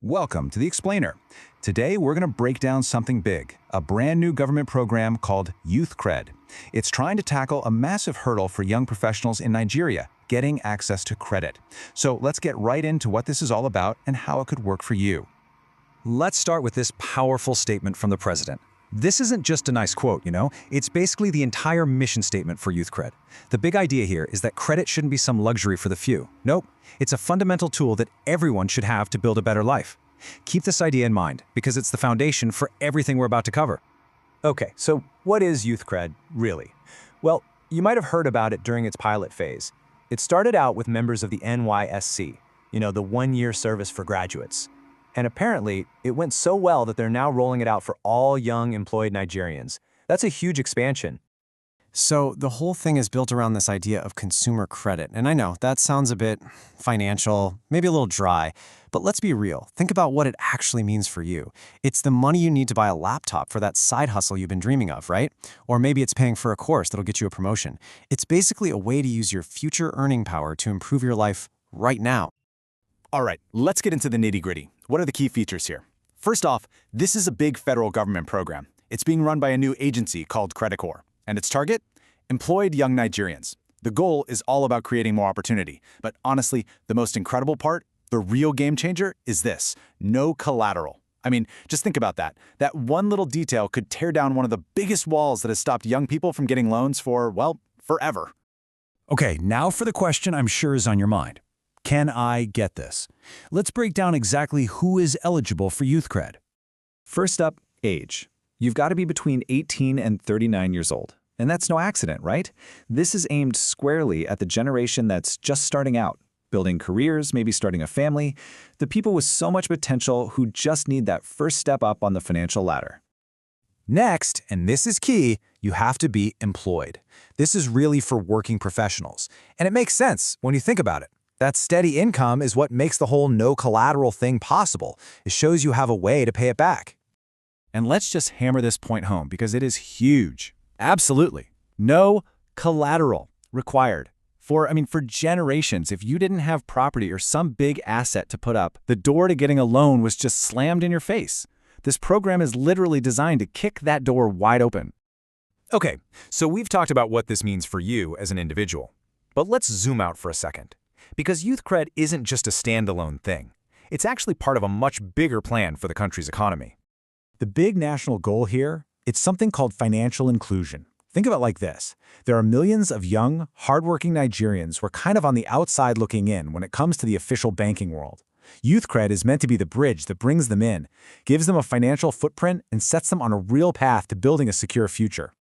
Welcome to The Explainer. Today we're going to break down something big, a brand new government program called YouthCred. It's trying to tackle a massive hurdle for young professionals in Nigeria, getting access to credit. So let's get right into what this is all about and how it could work for you. Let's start with this powerful statement from the president. This isn't just a nice quote, it's basically the entire mission statement for YouthCred. The big idea here is that credit shouldn't be some luxury for the few. Nope, it's a fundamental tool that everyone should have to build a better life. Keep this idea in mind, because it's the foundation for everything we're about to cover. Okay, so what is YouthCred, really? Well, you might have heard about it during its pilot phase. It started out with members of the NYSC, the one-year service for graduates. And apparently, it went so well that they're now rolling it out for all young employed Nigerians. That's a huge expansion. So the whole thing is built around this idea of consumer credit. And I know that sounds a bit financial, maybe a little dry, but let's be real. Think about what it actually means for you. It's the money you need to buy a laptop for that side hustle you've been dreaming of, right? Or maybe it's paying for a course that'll get you a promotion. It's basically a way to use your future earning power to improve your life right now. All right, let's get into the nitty-gritty. What are the key features here? First off, this is a big federal government program. It's being run by a new agency called Corpers. And its target? Employed young Nigerians. The goal is all about creating more opportunity. But honestly, the most incredible part, the real game changer, is this: no collateral. I mean, just think about that. That one little detail could tear down one of the biggest walls that has stopped young people from getting loans for, well, forever. Okay, now for the question I'm sure is on your mind. Can I get this? Let's break down exactly who is eligible for YouthCred. First up, age. You've got to be between 18 and 39 years old. And that's no accident, right? This is aimed squarely at the generation that's just starting out, building careers, maybe starting a family, the people with so much potential who just need that first step up on the financial ladder. Next, and this is key, you have to be employed. This is really for working professionals. And it makes sense when you think about it. That steady income is what makes the whole no collateral thing possible. It shows you have a way to pay it back. And let's just hammer this point home because it is huge. Absolutely. No collateral required. For generations, if you didn't have property or some big asset to put up, the door to getting a loan was just slammed in your face. This program is literally designed to kick that door wide open. Okay, so we've talked about what this means for you as an individual. But let's zoom out for a second. Because YouthCred isn't just a standalone thing. It's actually part of a much bigger plan for the country's economy. The big national goal here, it's something called financial inclusion. Think of it like this. There are millions of young, hardworking Nigerians who are kind of on the outside looking in when it comes to the official banking world. YouthCred is meant to be the bridge that brings them in, gives them a financial footprint, and sets them on a real path to building a secure future.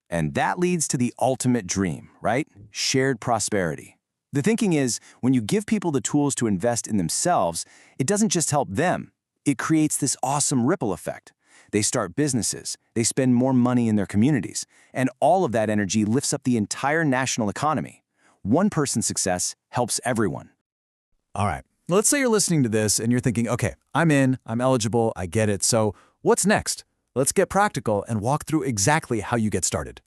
And that leads to the ultimate dream, right? Shared prosperity. The thinking is, when you give people the tools to invest in themselves, it doesn't just help them. It creates this awesome ripple effect. They start businesses, they spend more money in their communities, and all of that energy lifts up the entire national economy. One person's success helps everyone. All right, let's say you're listening to this and you're thinking, okay, I'm in, I'm eligible, I get it, so what's next? Let's get practical and walk through exactly how you get started.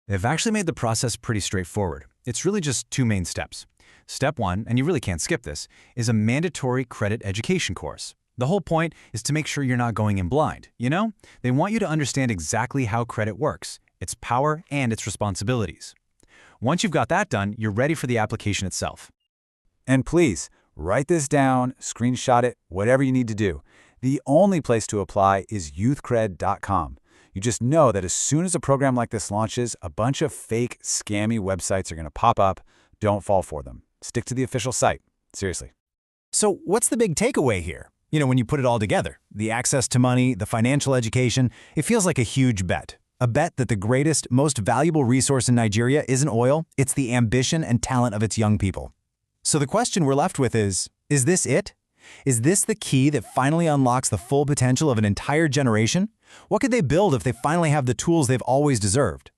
They've actually made the process pretty straightforward. It's really just two main steps. Step one, and you really can't skip this, is a mandatory credit education course. The whole point is to make sure you're not going in blind, They want you to understand exactly how credit works, its power and its responsibilities. Once you've got that done, you're ready for the application itself. And please, write this down, screenshot it, whatever you need to do. The only place to apply is youthcred.com. You just know that as soon as a program like this launches, a bunch of fake, scammy websites are going to pop up. Don't fall for them. Stick to the official site. Seriously. So what's the big takeaway here? When you put it all together, the access to money, the financial education, it feels like a huge bet. A bet that the greatest, most valuable resource in Nigeria isn't oil, it's the ambition and talent of its young people. So the question we're left with is this it? Is this the key that finally unlocks the full potential of an entire generation? What could they build if they finally have the tools they've always deserved?